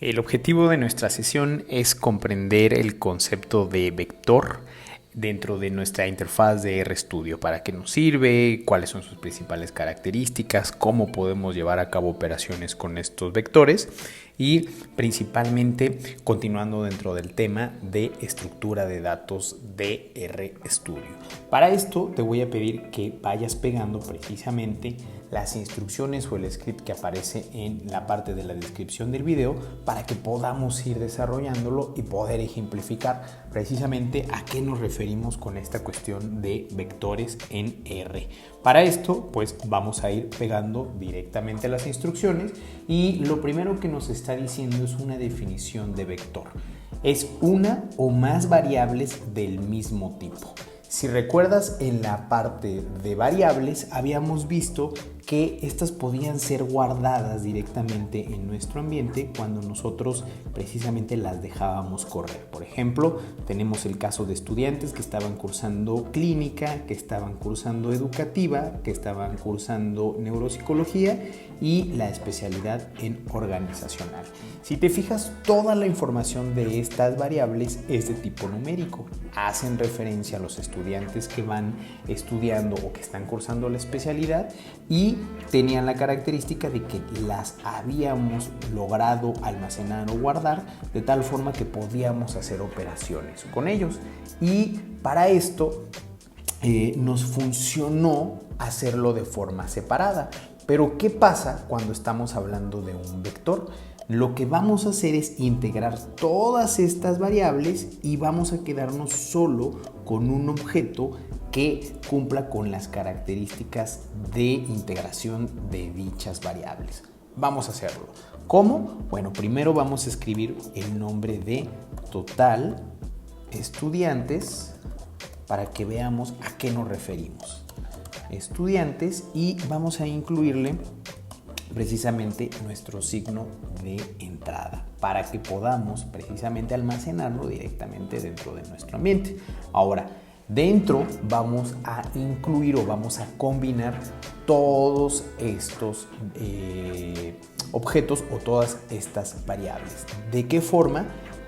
El objetivo de nuestra sesión es comprender el concepto de vector dentro de nuestra interfaz de RStudio, para qué nos sirve, cuáles son sus principales características, cómo podemos llevar a cabo operaciones con estos vectores y principalmente continuando dentro del tema de estructura de datos de RStudio. Para esto te voy a pedir que vayas pegando precisamente las instrucciones o el script que aparece en la parte de la descripción del video para que podamos ir desarrollándolo y poder ejemplificar precisamente a qué nos referimos con esta cuestión de vectores en R. Para esto, pues vamos a ir pegando directamente las instrucciones y lo primero que nos está diciendo es una definición de vector. Es una o más variables del mismo tipo. Si recuerdas, en la parte de variables habíamos visto que estas podían ser guardadas directamente en nuestro ambiente cuando nosotros precisamente las dejábamos correr. Por ejemplo, tenemos el caso de estudiantes que estaban cursando clínica, que estaban cursando educativa, que estaban cursando neuropsicología y la especialidad en organizacional. Si te fijas, toda la información de estas variables es de tipo numérico. Hacen referencia a los estudiantes que van estudiando o que están cursando la especialidad y tenían la característica de que las habíamos logrado almacenar o guardar de tal forma que podíamos hacer operaciones con ellos. Y para esto nos funcionó hacerlo de forma separada. Pero ¿qué pasa cuando estamos hablando de un vector? Lo que vamos a hacer es integrar todas estas variables y vamos a quedarnos solo con un objeto que cumpla con las características de integración de dichas variables. Vamos a hacerlo. ¿Cómo? Bueno, primero vamos a escribir el nombre de total estudiantes para que veamos a qué nos referimos. Estudiantes, y vamos a incluirle precisamente nuestro signo de entrada para que podamos precisamente almacenarlo directamente dentro de nuestro ambiente. Ahora, dentro vamos a incluir o vamos a combinar todos estos objetos o todas estas variables. ¿De qué forma?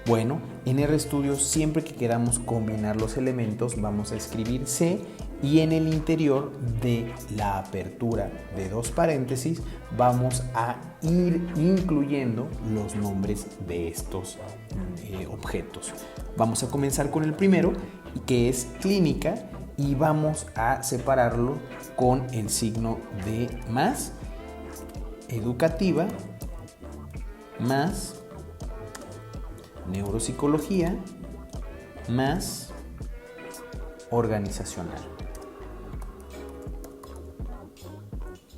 Bueno, en RStudio siempre que queramos combinar los elementos vamos a escribir C y en el interior de la apertura de dos paréntesis vamos a ir incluyendo los nombres de estos objetos. Vamos a comenzar con el primero, que es clínica, y vamos a separarlo con el signo de más, educativa, más neuropsicología, más organizacional.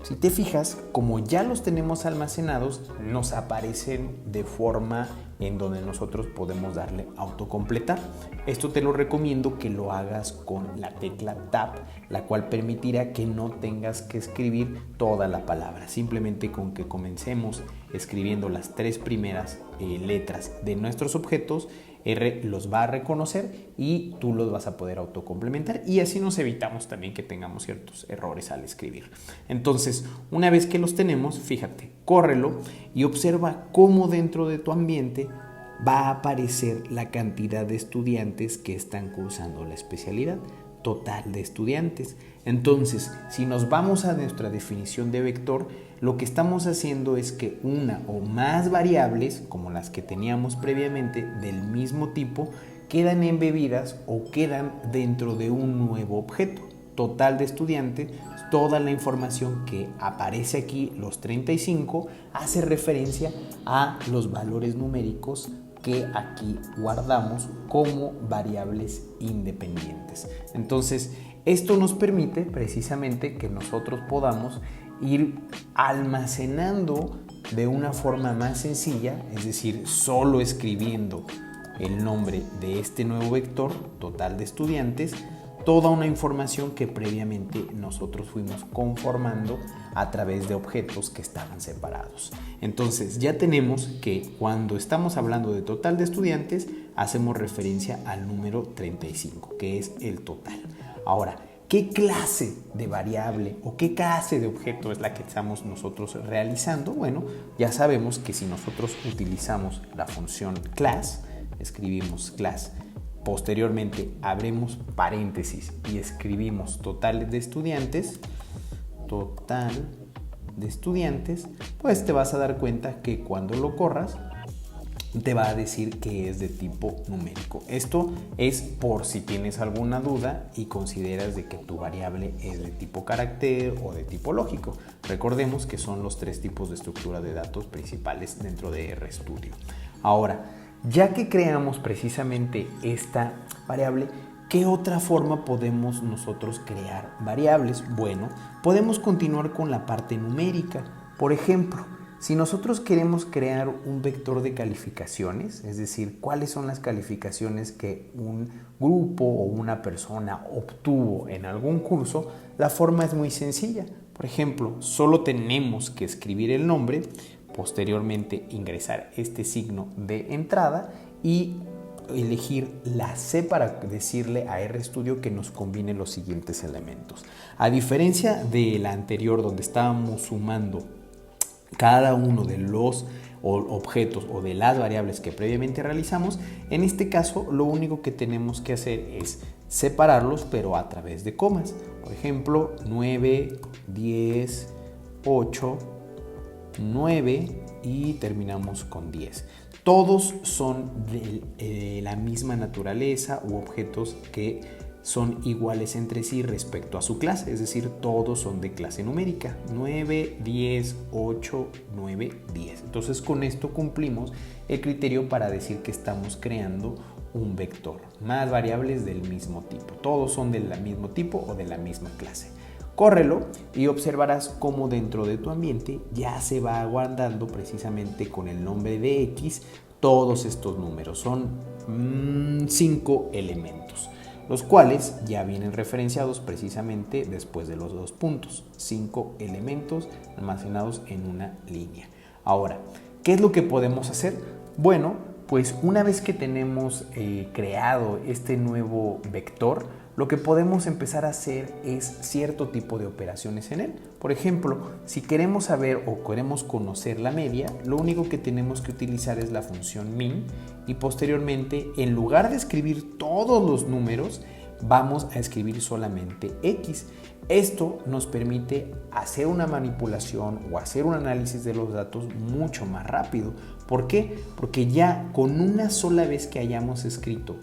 Si te fijas, como ya los tenemos almacenados, nos aparecen de forma en donde nosotros podemos darle autocompletar. Esto te lo recomiendo que lo hagas con la tecla Tab, la cual permitirá que no tengas que escribir toda la palabra. Simplemente con que comencemos escribiendo las tres primeras letras de nuestros objetos, R los va a reconocer y tú los vas a poder autocomplementar, y así nos evitamos también que tengamos ciertos errores al escribir. Entonces, una vez que los tenemos, fíjate, córrelo y observa cómo dentro de tu ambiente va a aparecer la cantidad de estudiantes que están cursando la especialidad, total de estudiantes. Entonces, si nos vamos a nuestra definición de vector, lo que estamos haciendo es que una o más variables, como las que teníamos previamente del mismo tipo, quedan embebidas o quedan dentro de un nuevo objeto. Total de estudiantes, toda la información que aparece aquí, los 35, hace referencia a los valores numéricos que aquí guardamos como variables independientes. Entonces, esto nos permite precisamente que nosotros podamos ir almacenando de una forma más sencilla, es decir, solo escribiendo el nombre de este nuevo vector, total de estudiantes, toda una información que previamente nosotros fuimos conformando a través de objetos que estaban separados. Entonces ya tenemos que cuando estamos hablando de total de estudiantes, hacemos referencia al número 35, que es el total. Ahora, ¿qué clase de variable o qué clase de objeto es la que estamos nosotros realizando? Bueno, ya sabemos que si nosotros utilizamos la función class, escribimos class, posteriormente abrimos paréntesis y escribimos total de estudiantes, pues te vas a dar cuenta que cuando lo corras te va a decir que es de tipo numérico. Esto es por si tienes alguna duda y consideras de que tu variable es de tipo carácter o de tipo lógico. Recordemos que son los 3 tipos de estructura de datos principales dentro de RStudio. Ahora, ya que creamos precisamente esta variable, ¿qué otra forma podemos nosotros crear variables? Bueno, podemos continuar con la parte numérica. Por ejemplo, si nosotros queremos crear un vector de calificaciones, es decir, cuáles son las calificaciones que un grupo o una persona obtuvo en algún curso, la forma es muy sencilla. Por ejemplo, solo tenemos que escribir el nombre, posteriormente ingresar este signo de entrada y elegir la C para decirle a RStudio que nos combine los siguientes elementos. A diferencia de la anterior donde estábamos sumando cada uno de los objetos o de las variables que previamente realizamos, en este caso lo único que tenemos que hacer es separarlos, pero a través de comas. Por ejemplo, 9, 10, 8, 9 y terminamos con 10. Todos son de la misma naturaleza u objetos que son iguales entre sí respecto a su clase, es decir, todos son de clase numérica, 9, 10, 8, 9, 10. Entonces con esto cumplimos el criterio para decir que estamos creando un vector, más variables del mismo tipo, todos son del mismo tipo o de la misma clase. Córrelo y observarás cómo dentro de tu ambiente ya se va guardando precisamente con el nombre de X todos estos números. Son 5 elementos, los cuales ya vienen referenciados precisamente después de los 2 puntos. 5 elementos almacenados en una línea. Ahora, ¿qué es lo que podemos hacer? Bueno, pues una vez que tenemos creado este nuevo vector, lo que podemos empezar a hacer es cierto tipo de operaciones en él. Por ejemplo, si queremos saber o queremos conocer la media, lo único que tenemos que utilizar es la función min y posteriormente, en lugar de escribir todos los números, vamos a escribir solamente X. Esto nos permite hacer una manipulación o hacer un análisis de los datos mucho más rápido. ¿Por qué? Porque ya con una sola vez que hayamos escrito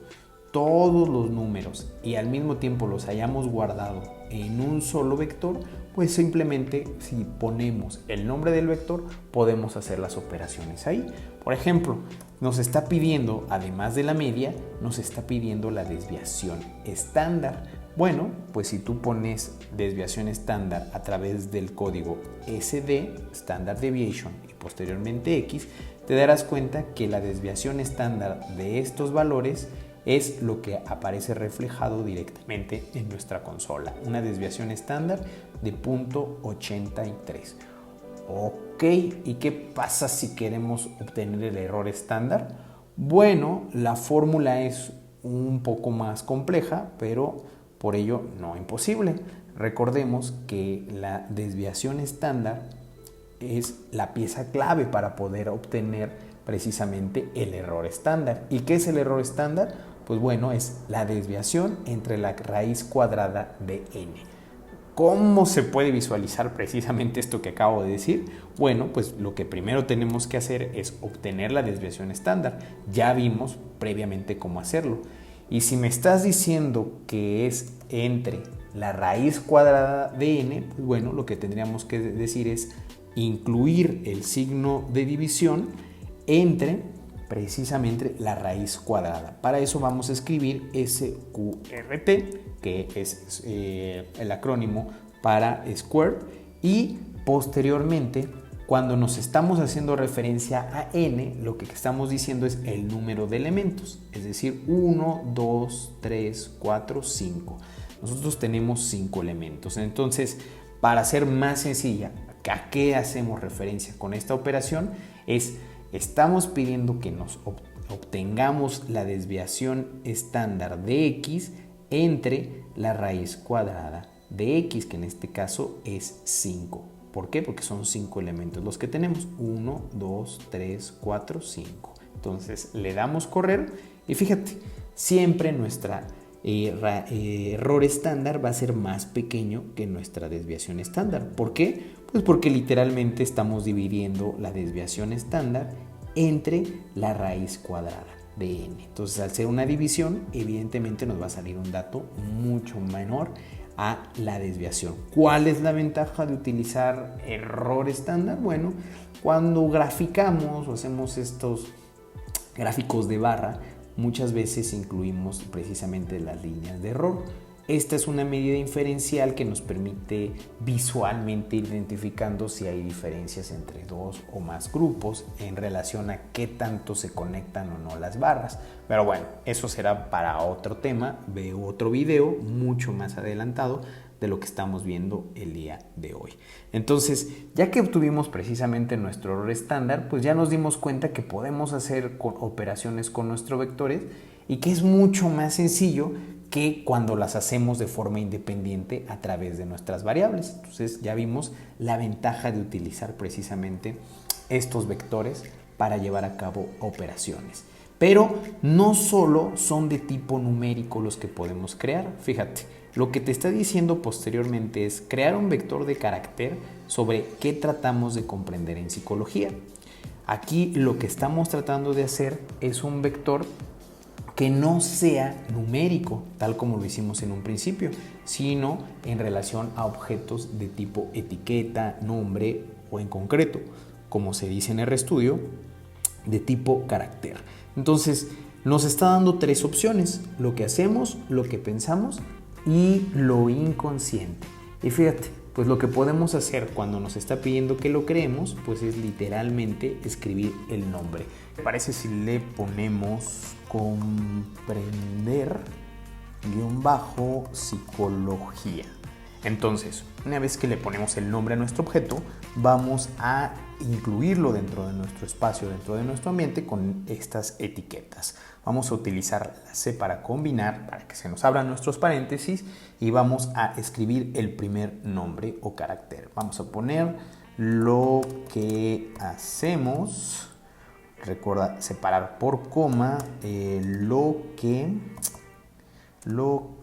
todos los números y al mismo tiempo los hayamos guardado en un solo vector, pues simplemente si ponemos el nombre del vector podemos hacer las operaciones ahí. Por ejemplo, nos está pidiendo, además de la media, nos está pidiendo la desviación estándar. Bueno, pues si tú pones desviación estándar a través del código SD, Standard Deviation, y posteriormente X, te darás cuenta que la desviación estándar de estos valores es lo que aparece reflejado directamente en nuestra consola. Una desviación estándar de 0.83. Ok, ¿y qué pasa si queremos obtener el error estándar? Bueno, la fórmula es un poco más compleja, pero por ello no imposible. Recordemos que la desviación estándar es la pieza clave para poder obtener precisamente el error estándar. ¿Y qué es el error estándar? Pues bueno, es la desviación entre la raíz cuadrada de n. ¿Cómo se puede visualizar precisamente esto que acabo de decir? Bueno, pues lo que primero tenemos que hacer es obtener la desviación estándar. Ya vimos previamente cómo hacerlo. Y si me estás diciendo que es entre la raíz cuadrada de n, pues bueno, lo que tendríamos que decir es incluir el signo de división entre precisamente la raíz cuadrada. Para eso vamos a escribir SQRT, que es el acrónimo para square, y posteriormente Cuando nos estamos haciendo referencia a n, lo que estamos diciendo es el número de elementos, es decir, 1, 2, 3, 4, 5. Nosotros tenemos 5 elementos. Entonces, para ser más sencilla, ¿a qué hacemos referencia con esta operación? Estamos pidiendo que nos obtengamos la desviación estándar de x entre la raíz cuadrada de x, que en este caso es 5. ¿Por qué? Porque son 5 elementos los que tenemos. 1, 2, 3, 4, 5. Entonces le damos correr y fíjate, siempre nuestra error estándar va a ser más pequeño que nuestra desviación estándar. ¿Por qué? Pues porque literalmente estamos dividiendo la desviación estándar entre la raíz cuadrada de n. Entonces, al ser una división, evidentemente nos va a salir un dato mucho menor a la desviación. ¿Cuál es la ventaja de utilizar error estándar? Bueno, cuando graficamos o hacemos estos gráficos de barra, muchas veces incluimos precisamente las líneas de error. Esta es una medida inferencial que nos permite visualmente ir identificando si hay diferencias entre dos o más grupos en relación a qué tanto se conectan o no las barras. Pero bueno, eso será para otro tema, veo otro video mucho más adelantado de lo que estamos viendo el día de hoy. Entonces, ya que obtuvimos precisamente nuestro error estándar, pues ya nos dimos cuenta que podemos hacer operaciones con nuestros vectores y que es mucho más sencillo que cuando las hacemos de forma independiente a través de nuestras variables. Entonces ya vimos la ventaja de utilizar precisamente estos vectores para llevar a cabo operaciones. Pero no solo son de tipo numérico los que podemos crear. Fíjate, lo que te está diciendo posteriormente es crear un vector de carácter sobre qué tratamos de comprender en psicología. Aquí lo que estamos tratando de hacer es un vector que no sea numérico, tal como lo hicimos en un principio, sino en relación a objetos de tipo etiqueta, nombre o en concreto, como se dice en RStudio, de tipo carácter. Entonces, nos está dando 3 opciones: lo que hacemos, lo que pensamos y lo inconsciente. Y fíjate, pues lo que podemos hacer cuando nos está pidiendo que lo creemos, pues es literalmente escribir el nombre. ¿Te parece si le ponemos comprender _psicología? Entonces, una vez que le ponemos el nombre a nuestro objeto, vamos a incluirlo dentro de nuestro espacio, dentro de nuestro ambiente con estas etiquetas. Vamos a utilizar la C para combinar, para que se nos abran nuestros paréntesis, y vamos a escribir el primer nombre o carácter. Vamos a poner lo que hacemos. Recuerda separar por coma lo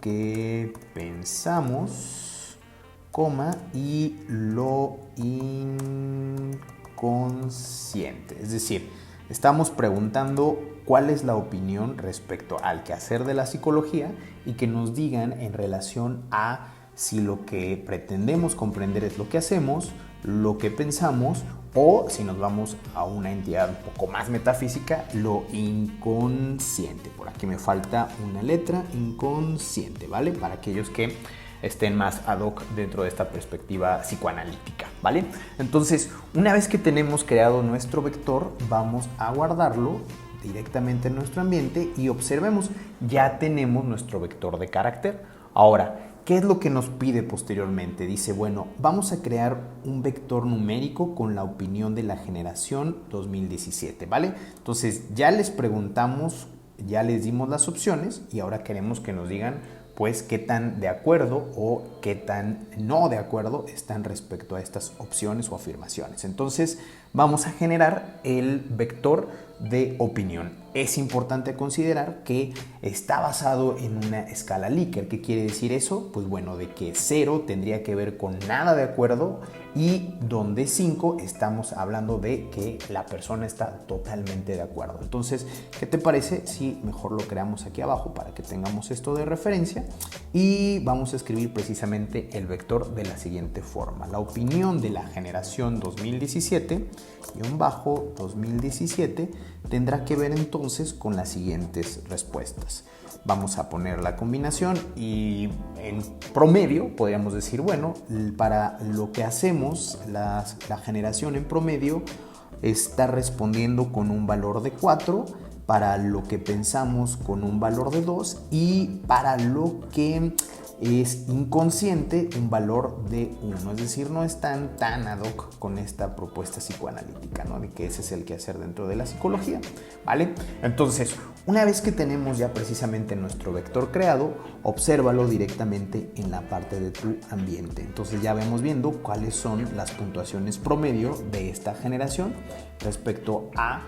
que pensamos, coma, y lo inconsciente. Es decir, estamos preguntando cuál es la opinión respecto al quehacer de la psicología y que nos digan en relación a si lo que pretendemos comprender es lo que hacemos, lo que pensamos, o si nos vamos a una entidad un poco más metafísica, lo inconsciente. Por aquí me falta una letra, inconsciente, ¿vale? Para aquellos que estén más ad hoc dentro de esta perspectiva psicoanalítica, ¿vale? Entonces, una vez que tenemos creado nuestro vector, vamos a guardarlo directamente en nuestro ambiente y observemos, ya tenemos nuestro vector de carácter. Ahora, ¿qué es lo que nos pide posteriormente? Dice, bueno, vamos a crear un vector numérico con la opinión de la generación 2017, ¿vale? Entonces ya les preguntamos, ya les dimos las opciones y ahora queremos que nos digan pues qué tan de acuerdo o qué tan no de acuerdo están respecto a estas opciones o afirmaciones. Entonces vamos a generar el vector de opinión. Es importante considerar que está basado en una escala Likert. ¿Qué quiere decir eso? Pues bueno, de que 0 tendría que ver con nada de acuerdo y donde 5 estamos hablando de que la persona está totalmente de acuerdo. Entonces, ¿qué te parece si mejor lo creamos aquí abajo para que tengamos esto de referencia? Y vamos a escribir precisamente el vector de la siguiente forma. La opinión de la generación 2017, _2017, tendrá que ver entonces con las siguientes respuestas. Vamos a poner la combinación y en promedio podríamos decir, bueno, para lo que hacemos, la generación en promedio está respondiendo con un valor de 4, para lo que pensamos con un valor de 2 y para lo que es inconsciente un valor de 1. Es decir, no están tan ad hoc con esta propuesta psicoanalítica, ¿no? De que ese es el quehacer dentro de la psicología, ¿vale? Entonces, una vez que tenemos ya precisamente nuestro vector creado, obsérvalo directamente en la parte de tu ambiente. Entonces ya vemos viendo cuáles son las puntuaciones promedio de esta generación respecto a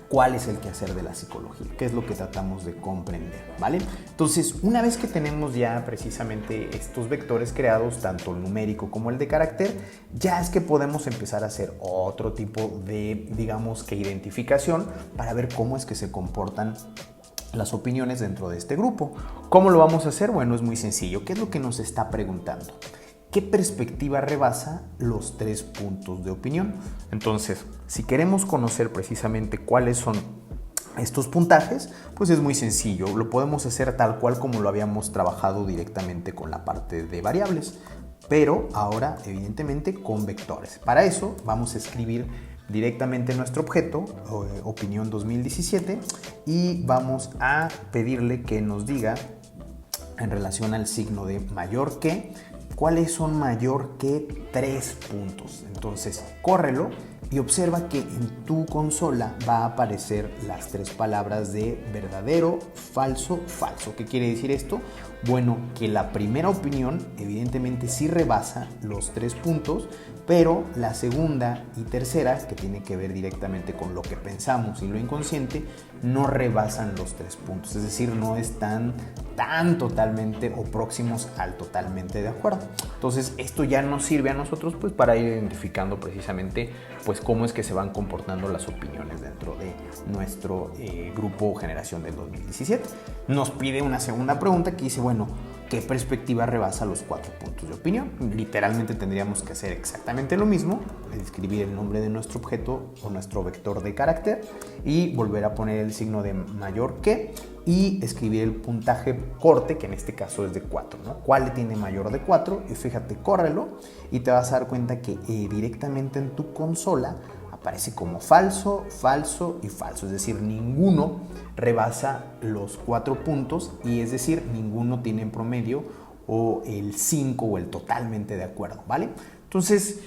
cuál es el quehacer de la psicología, qué es lo que tratamos de comprender, ¿vale? Entonces, una vez que tenemos ya precisamente estos vectores creados, tanto el numérico como el de carácter, ya es que podemos empezar a hacer otro tipo de, digamos que identificación para ver cómo es que se comportan las opiniones dentro de este grupo. ¿Cómo lo vamos a hacer? Bueno, es muy sencillo. ¿Qué es lo que nos está preguntando? ¿Qué perspectiva rebasa los 3 puntos de opinión? Entonces, si queremos conocer precisamente cuáles son estos puntajes, pues es muy sencillo. Lo podemos hacer tal cual como lo habíamos trabajado directamente con la parte de variables, pero ahora evidentemente con vectores. Para eso vamos a escribir directamente nuestro objeto, opinión 2017, y vamos a pedirle que nos diga en relación al signo de mayor que, ¿cuáles son mayor que 3 puntos? Entonces, córrelo y observa que en tu consola va a aparecer las 3 palabras de verdadero, falso, falso. ¿Qué quiere decir esto? Bueno, que la primera opinión evidentemente sí rebasa los 3 puntos, pero la segunda y tercera, que tiene que ver directamente con lo que pensamos y lo inconsciente, no rebasan los 3 puntos. Es decir, no están tan totalmente o próximos al totalmente de acuerdo. Entonces, esto ya nos sirve a nosotros pues para ir identificando precisamente pues cómo es que se van comportando las opiniones dentro de nuestro grupo generación del 2017. Nos pide una segunda pregunta que dice, bueno, ¿qué perspectiva rebasa los 4 puntos de opinión? Literalmente tendríamos que hacer exactamente lo mismo, escribir el nombre de nuestro objeto o nuestro vector de carácter y volver a poner el signo de mayor que y escribir el puntaje corte, que en este caso es de 4, ¿no? ¿Cuál tiene mayor de 4? Y fíjate, córrelo y te vas a dar cuenta que directamente en tu consola aparece como falso, falso y falso. Es decir, ninguno rebasa los 4 puntos y es decir, ninguno tiene en promedio o el 5 o el totalmente de acuerdo, ¿vale? Entonces,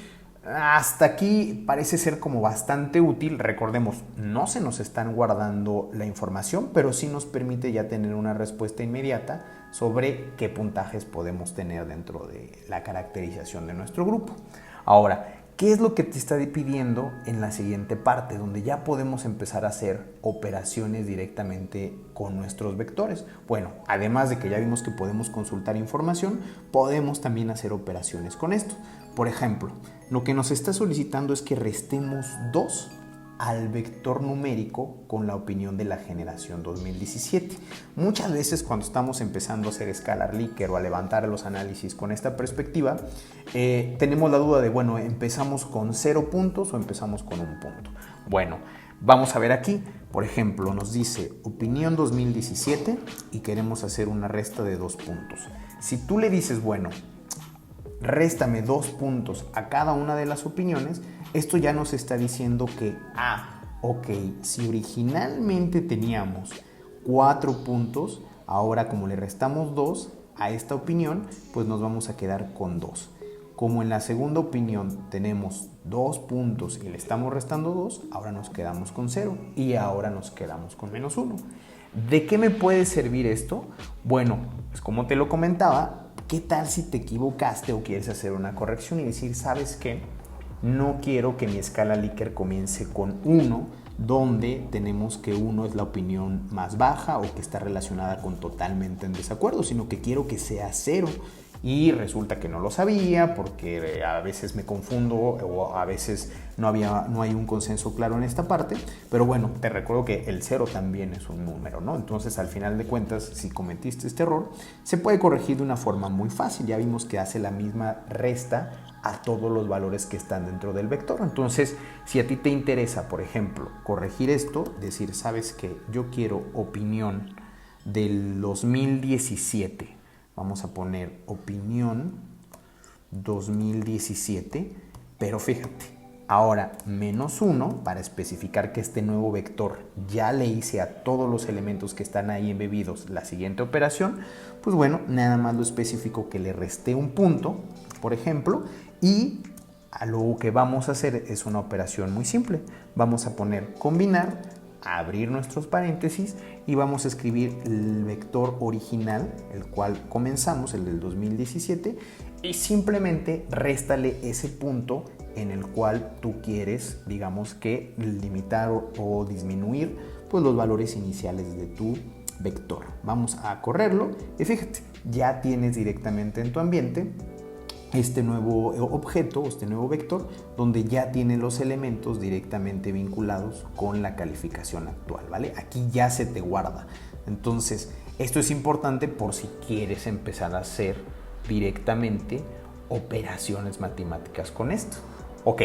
hasta aquí parece ser como bastante útil. Recordemos, no se nos están guardando la información, pero sí nos permite ya tener una respuesta inmediata sobre qué puntajes podemos tener dentro de la caracterización de nuestro grupo. Ahora, ¿qué es lo que te está pidiendo en la siguiente parte, donde ya podemos empezar a hacer operaciones directamente con nuestros vectores? Bueno, además de que ya vimos que podemos consultar información, podemos también hacer operaciones con esto. Por ejemplo, lo que nos está solicitando es que restemos 2 al vector numérico con la opinión de la generación 2017. Muchas veces cuando estamos empezando a hacer escalar Likert o a levantar los análisis con esta perspectiva, tenemos la duda de, bueno, ¿empezamos con 0 puntos o empezamos con 1 punto? Bueno, vamos a ver aquí, por ejemplo, nos dice opinión 2017 y queremos hacer una resta de 2 puntos. Si tú le dices, bueno, réstame 2 puntos a cada una de las opiniones, esto ya nos está diciendo que, ok, si originalmente teníamos 4 puntos, ahora como le restamos 2 a esta opinión, pues nos vamos a quedar con 2. Como en la segunda opinión tenemos 2 puntos y le estamos restando 2, ahora nos quedamos con 0 y ahora nos quedamos con menos 1. ¿De qué me puede servir esto? Bueno, pues como te lo comentaba, ¿qué tal si te equivocaste o quieres hacer una corrección y decir, ¿sabes qué? No quiero que mi escala Likert comience con 1, donde tenemos que 1 es la opinión más baja o que está relacionada con totalmente en desacuerdo, sino que quiero que sea 0, y resulta que no lo sabía porque a veces me confundo o a veces no hay un consenso claro en esta parte, pero bueno, te recuerdo que el 0 también es un número, ¿no? Entonces, al final de cuentas, si cometiste este error, se puede corregir de una forma muy fácil. Ya vimos que hace la misma resta a todos los valores que están dentro del vector. Entonces, si a ti te interesa, por ejemplo, corregir esto, decir, ¿sabes qué? Yo quiero opinión del 2017. Vamos a poner opinión 2017, pero fíjate, ahora -1 para especificar que este nuevo vector ya le hice a todos los elementos que están ahí embebidos la siguiente operación. Pues bueno, nada más lo especifico que le resté un punto, por ejemplo, y a lo que vamos a hacer es una operación muy simple. Vamos a poner combinar, abrir nuestros paréntesis y vamos a escribir el vector original, el cual comenzamos, el del 2017, y simplemente réstale ese punto en el cual tú quieres, digamos que limitar o disminuir pues los valores iniciales de tu vector. Vamos a correrlo y fíjate, ya tienes directamente en tu ambiente este nuevo objeto, este nuevo vector, donde ya tiene los elementos directamente vinculados con la calificación actual, ¿vale? Aquí ya se te guarda. Entonces, esto es importante por si quieres empezar a hacer directamente operaciones matemáticas con esto. Ok,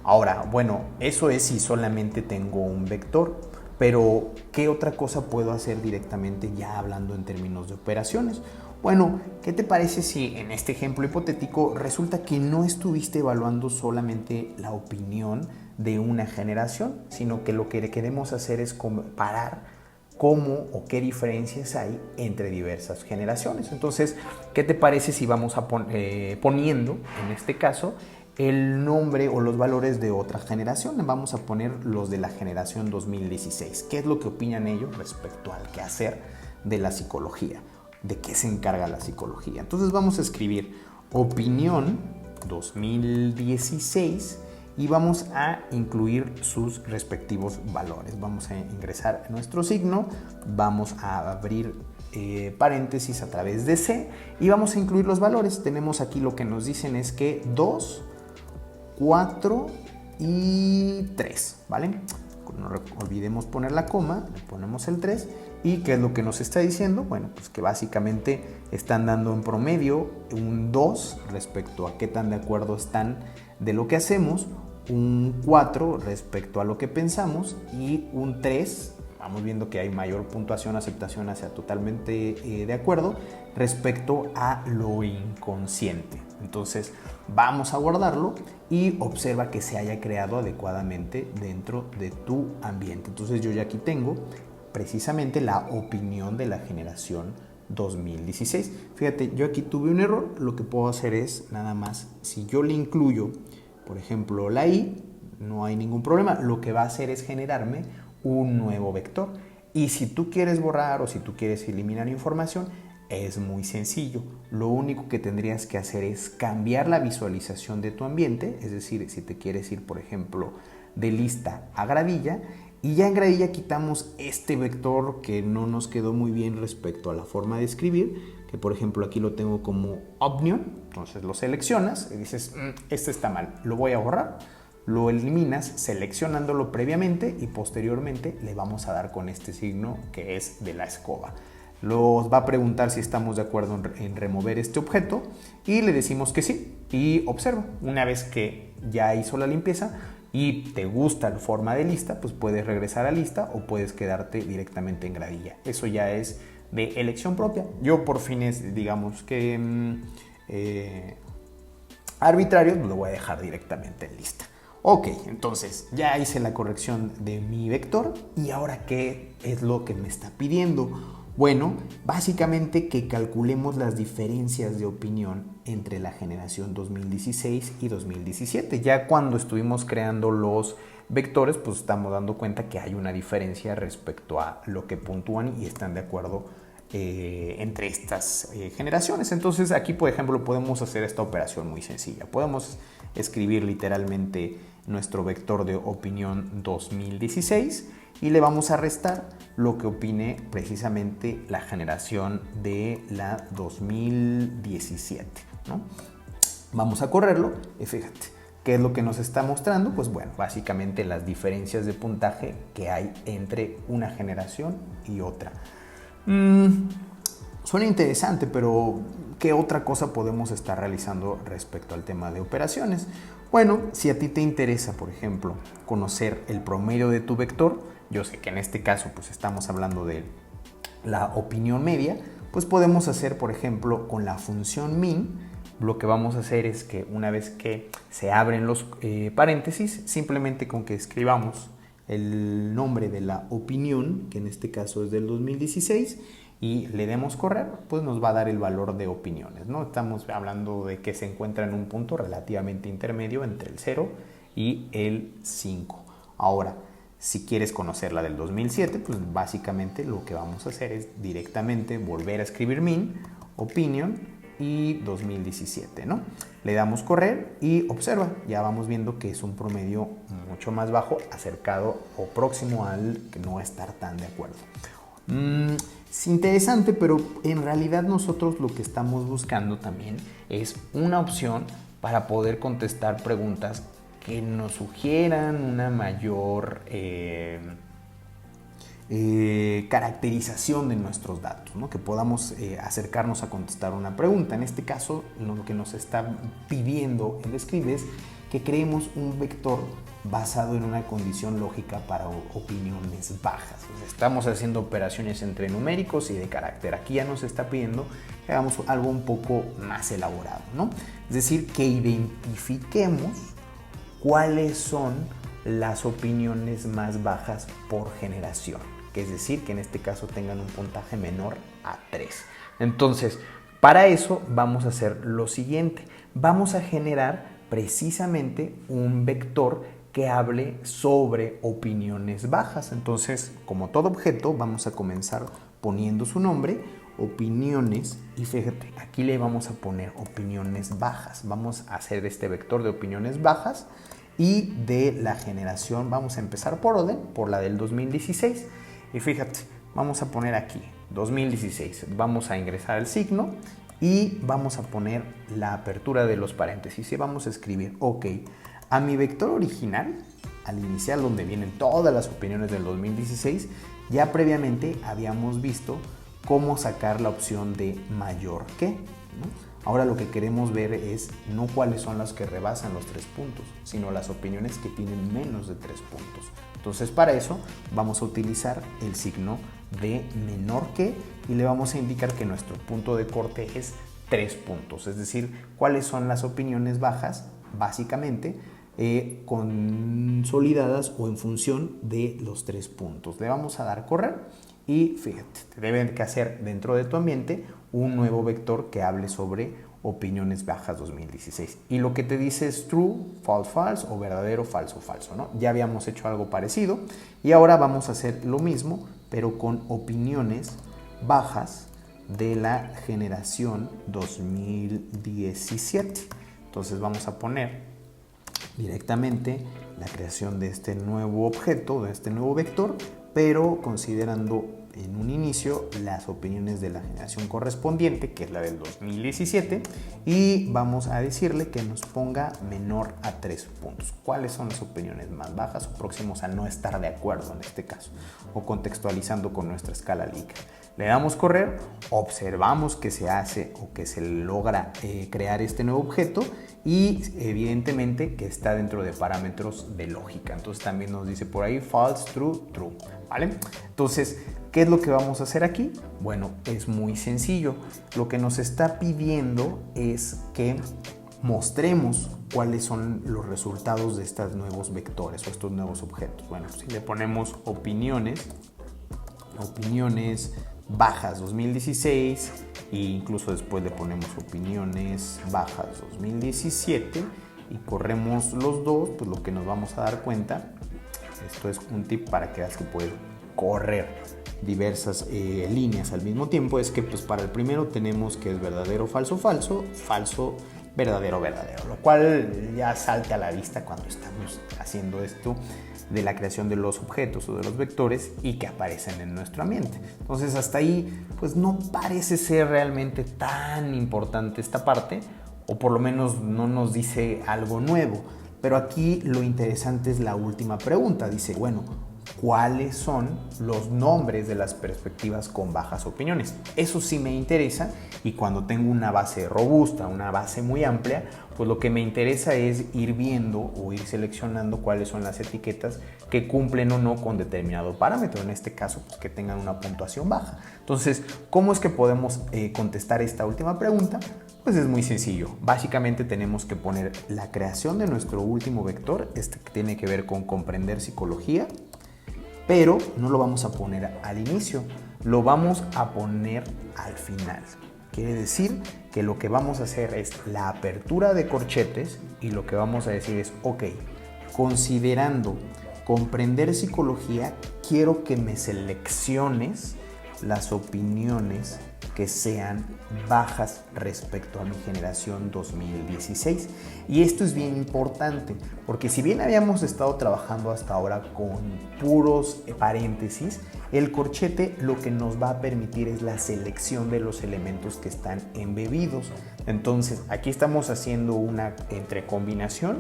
ahora, bueno, eso es si solamente tengo un vector, pero ¿qué otra cosa puedo hacer directamente ya hablando en términos de operaciones? Bueno, ¿qué te parece si en este ejemplo hipotético resulta que no estuviste evaluando solamente la opinión de una generación, sino que lo que queremos hacer es comparar cómo o qué diferencias hay entre diversas generaciones? Entonces, ¿qué te parece si vamos poniendo, en este caso, el nombre o los valores de otra generación? Vamos a poner los de la generación 2016. ¿Qué es lo que opinan ellos respecto al quehacer de la psicología? ¿De qué se encarga la psicología? Entonces vamos a escribir opinión 2016 y vamos a incluir sus respectivos valores. Vamos a ingresar nuestro signo, vamos a abrir paréntesis a través de C y vamos a incluir los valores. Tenemos aquí lo que nos dicen es que 2, 4 y 3, ¿vale? No olvidemos poner la coma, le ponemos el 3 y ¿qué es lo que nos está diciendo? Bueno, pues que básicamente están dando en promedio un 2 respecto a qué tan de acuerdo están de lo que hacemos, un 4 respecto a lo que pensamos y un 3, vamos viendo que hay mayor puntuación, aceptación hacia totalmente de acuerdo respecto a lo inconsciente. Entonces vamos a guardarlo y observa que se haya creado adecuadamente dentro de tu ambiente. Entonces yo ya aquí tengo precisamente la opinión de la generación 2016. Fíjate, yo aquí tuve un error. Lo que puedo hacer es nada más, si yo le incluyo, por ejemplo, la i, no hay ningún problema. Lo que va a hacer es generarme un nuevo vector. Y si tú quieres borrar o si tú quieres eliminar información, es muy sencillo. Lo único que tendrías que hacer es cambiar la visualización de tu ambiente, es decir, si te quieres ir, por ejemplo, de lista a gravilla, y ya en gravilla quitamos este vector que no nos quedó muy bien respecto a la forma de escribir, que por ejemplo aquí lo tengo como opinion. Entonces lo seleccionas y dices, este está mal, lo voy a borrar. Lo eliminas seleccionándolo previamente y posteriormente le vamos a dar con este signo que es de la escoba. Nos va a preguntar si estamos de acuerdo en remover este objeto y le decimos que sí. Y observa, una vez que ya hizo la limpieza y te gusta la forma de lista, pues puedes regresar a lista o puedes quedarte directamente en gravilla. Eso ya es de elección propia. Yo por fines, digamos que arbitrarios, lo voy a dejar directamente en lista. Ok, entonces ya hice la corrección de mi vector y ahora ¿qué es lo que me está pidiendo? Bueno, básicamente que calculemos las diferencias de opinión entre la generación 2016 y 2017. Ya cuando estuvimos creando los vectores, pues estamos dando cuenta que hay una diferencia respecto a lo que puntúan y están de acuerdo entre estas generaciones. Entonces aquí, por ejemplo, podemos hacer esta operación muy sencilla. Podemos escribir literalmente nuestro vector de opinión 2016 y le vamos a restar lo que opine precisamente la generación de la 2017, ¿no? Vamos a correrlo y fíjate, ¿qué es lo que nos está mostrando? Pues bueno, básicamente las diferencias de puntaje que hay entre una generación y otra. Suena interesante, pero ¿qué otra cosa podemos estar realizando respecto al tema de operaciones? Bueno, si a ti te interesa, por ejemplo, conocer el promedio de tu vector, yo sé que en este caso pues estamos hablando de la opinión media, pues podemos hacer, por ejemplo, con la función min, lo que vamos a hacer es que una vez que se abren los paréntesis, simplemente con que escribamos el nombre de la opinión, que en este caso es del 2016, y le demos correr, pues nos va a dar el valor de opiniones, ¿no? Estamos hablando de que se encuentra en un punto relativamente intermedio entre el 0 y el 5. Ahora, si quieres conocer la del 2007, pues básicamente lo que vamos a hacer es directamente volver a escribir min, opinion, y 2017, ¿no? Le damos correr y observa, ya vamos viendo que es un promedio mucho más bajo, acercado o próximo al que no estar tan de acuerdo. Es interesante, pero en realidad nosotros lo que estamos buscando también es una opción para poder contestar preguntas que nos sugieran una mayor caracterización de nuestros datos, ¿no? Que podamos acercarnos a contestar una pregunta. En este caso, lo que nos está pidiendo el script es que creemos un vector basado en una condición lógica para opiniones bajas. O sea, estamos haciendo operaciones entre numéricos y de carácter. Aquí ya nos está pidiendo que hagamos algo un poco más elaborado, ¿no? Es decir, que identifiquemos cuáles son las opiniones más bajas por generación, que es decir, que en este caso tengan un puntaje menor a 3. Entonces, para eso vamos a hacer lo siguiente. Vamos a generar precisamente un vector que hable sobre opiniones bajas. Entonces, como todo objeto, vamos a comenzar poniendo su nombre, opiniones, y fíjate, aquí le vamos a poner opiniones bajas. Vamos a hacer este vector de opiniones bajas y de la generación, vamos a empezar por orden, por la del 2016. Y fíjate, vamos a poner aquí 2016, vamos a ingresar el signo y vamos a poner la apertura de los paréntesis y vamos a escribir, ok, a mi vector original, al inicial donde vienen todas las opiniones del 2016, ya previamente habíamos visto cómo sacar la opción de mayor que, ¿no? Ahora lo que queremos ver es no cuáles son las que rebasan los 3 puntos, sino las opiniones que tienen menos de 3 puntos. Entonces, para eso vamos a utilizar el signo de menor que y le vamos a indicar que nuestro punto de corte es 3 puntos. Es decir, cuáles son las opiniones bajas, básicamente, consolidadas o en función de los 3 puntos. Le vamos a dar correr y fíjate, te deben que hacer dentro de tu ambiente un nuevo vector que hable sobre opiniones bajas 2016. Y lo que te dice es true, false, false o verdadero, falso, falso, ¿no? Ya habíamos hecho algo parecido y ahora vamos a hacer lo mismo, pero con opiniones bajas de la generación 2017. Entonces vamos a poner directamente la creación de este nuevo objeto, de este nuevo vector, pero considerando en un inicio las opiniones de la generación correspondiente, que es la del 2017, y vamos a decirle que nos ponga menor a 3 puntos. ¿Cuáles son las opiniones más bajas o próximos a no estar de acuerdo en este caso? O contextualizando con nuestra escala Likert. Le damos correr, observamos que se hace o que se logra crear este nuevo objeto y evidentemente que está dentro de parámetros de lógica. Entonces también nos dice por ahí false, true, true, ¿vale? Entonces, ¿qué es lo que vamos a hacer aquí? Bueno, es muy sencillo. Lo que nos está pidiendo es que mostremos cuáles son los resultados de estos nuevos vectores o estos nuevos objetos. Bueno, si le ponemos opiniones bajas 2016 e incluso después le ponemos opiniones bajas 2017 y corremos los dos, pues lo que nos vamos a dar cuenta, esto es un tip para que veas que puedes correr diversas líneas al mismo tiempo, es que pues para el primero tenemos que es verdadero, falso, falso, falso, verdadero, verdadero, lo cual ya salta a la vista cuando estamos haciendo esto de la creación de los objetos o de los vectores y que aparecen en nuestro ambiente. Entonces hasta ahí pues no parece ser realmente tan importante esta parte, o por lo menos no nos dice algo nuevo. Pero aquí lo interesante es la última pregunta. Dice, bueno, ¿cuáles son los nombres de las perspectivas con bajas opiniones? Eso sí me interesa, y cuando tengo una base robusta, una base muy amplia, pues lo que me interesa es ir viendo o ir seleccionando cuáles son las etiquetas que cumplen o no con determinado parámetro, en este caso pues que tengan una puntuación baja. Entonces, ¿cómo es que podemos contestar esta última pregunta? Pues es muy sencillo. Básicamente tenemos que poner la creación de nuestro último vector, este que tiene que ver con comprender psicología, pero no lo vamos a poner al inicio, lo vamos a poner al final. Quiere decir que lo que vamos a hacer es la apertura de corchetes, y lo que vamos a decir es, ok, considerando comprender psicología, quiero que me selecciones las opiniones que sean bajas respecto a mi generación 2016. Y esto es bien importante, porque si bien habíamos estado trabajando hasta ahora con puros paréntesis, el corchete lo que nos va a permitir es la selección de los elementos que están embebidos. Entonces aquí estamos haciendo una entrecombinación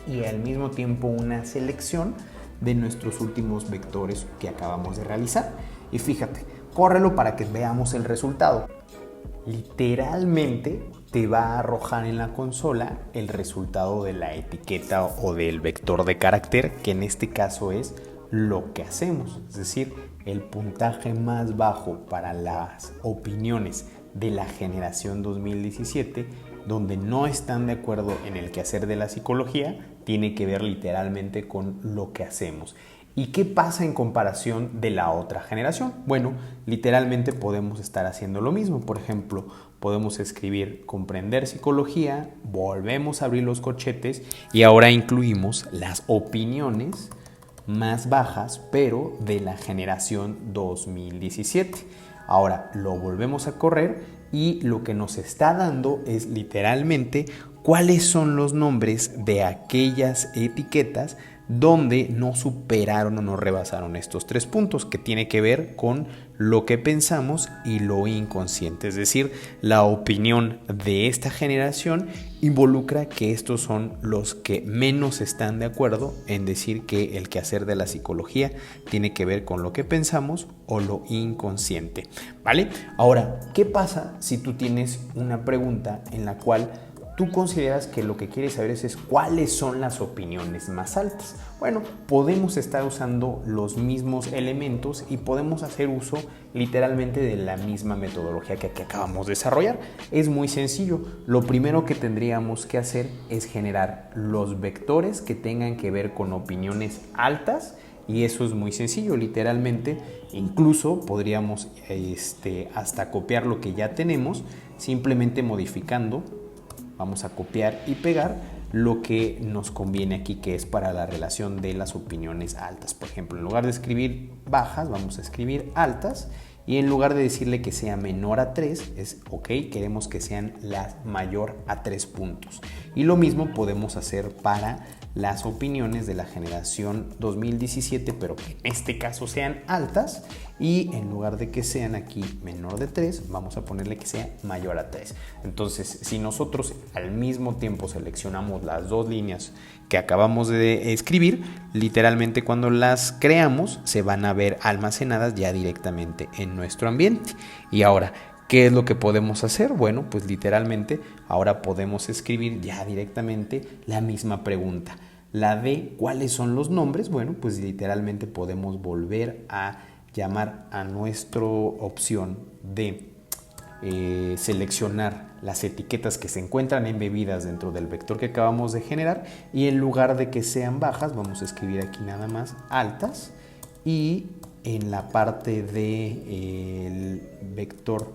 y al mismo tiempo una selección de nuestros últimos vectores que acabamos de realizar. Y fíjate, córrelo para que veamos el resultado. Literalmente te va a arrojar en la consola el resultado de la etiqueta o del vector de carácter, que en este caso es lo que hacemos, es decir, el puntaje más bajo para las opiniones de la generación 2017, donde no están de acuerdo en el quehacer de la psicología, tiene que ver literalmente con lo que hacemos. ¿Y qué pasa en comparación de la otra generación? Bueno, literalmente podemos estar haciendo lo mismo. Por ejemplo, podemos escribir comprender psicología, volvemos a abrir los corchetes y ahora incluimos las opiniones más bajas, pero de la generación 2017. Ahora lo volvemos a correr y lo que nos está dando es literalmente cuáles son los nombres de aquellas etiquetas donde no superaron o no rebasaron estos 3 puntos, que tiene que ver con lo que pensamos y lo inconsciente. Es decir, la opinión de esta generación involucra que estos son los que menos están de acuerdo en decir que el quehacer de la psicología tiene que ver con lo que pensamos o lo inconsciente, ¿vale? Ahora, ¿qué pasa si tú tienes una pregunta en la cual tú consideras que lo que quieres saber es cuáles son las opiniones más altas? Bueno, podemos estar usando los mismos elementos y podemos hacer uso literalmente de la misma metodología que aquí acabamos de desarrollar. Es muy sencillo. Lo primero que tendríamos que hacer es generar los vectores que tengan que ver con opiniones altas, y eso es muy sencillo. Literalmente, incluso podríamos hasta copiar lo que ya tenemos, simplemente modificando. Vamos a copiar y pegar lo que nos conviene aquí, que es para la relación de las opiniones altas. Por ejemplo, en lugar de escribir bajas, vamos a escribir altas, y en lugar de decirle que sea menor a 3, es ok, queremos que sean la mayor a 3 puntos. Y lo mismo podemos hacer para las opiniones de la generación 2017, pero que en este caso sean altas, y en lugar de que sean aquí menor de 3, vamos a ponerle que sea mayor a 3. Entonces, si nosotros al mismo tiempo seleccionamos las dos líneas que acabamos de escribir, literalmente cuando las creamos se van a ver almacenadas ya directamente en nuestro ambiente. Y ahora, ¿qué es lo que podemos hacer? Bueno, pues literalmente ahora podemos escribir ya directamente la misma pregunta. La de ¿cuáles son los nombres? Bueno, pues literalmente podemos volver a llamar a nuestra opción de seleccionar las etiquetas que se encuentran embebidas dentro del vector que acabamos de generar, y en lugar de que sean bajas vamos a escribir aquí nada más altas, y en la parte del vector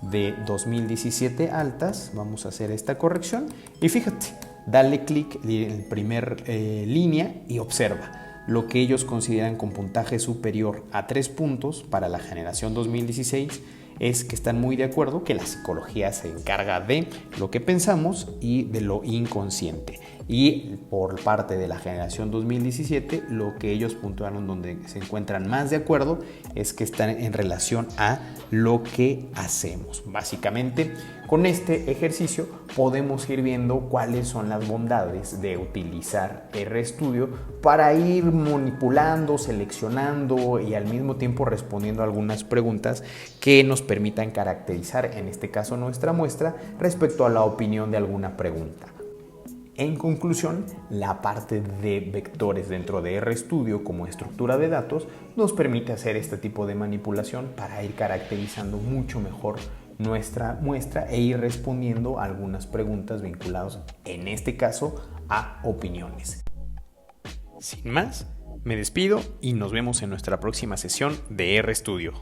de 2017 altas vamos a hacer esta corrección. Y fíjate, dale clic en la primera línea y observa lo que ellos consideran con puntaje superior a 3 puntos para la generación 2016. es que están muy de acuerdo que la psicología se encarga de lo que pensamos y de lo inconsciente. Y por parte de la generación 2017, lo que ellos puntuaron donde se encuentran más de acuerdo es que están en relación a lo que hacemos. Básicamente, con este ejercicio podemos ir viendo cuáles son las bondades de utilizar RStudio para ir manipulando, seleccionando y al mismo tiempo respondiendo a algunas preguntas que nos permitan caracterizar, en este caso nuestra muestra, respecto a la opinión de alguna pregunta. En conclusión, la parte de vectores dentro de RStudio como estructura de datos nos permite hacer este tipo de manipulación para ir caracterizando mucho mejor nuestra muestra e ir respondiendo a algunas preguntas vinculadas, en este caso, a opiniones. Sin más, me despido y nos vemos en nuestra próxima sesión de RStudio.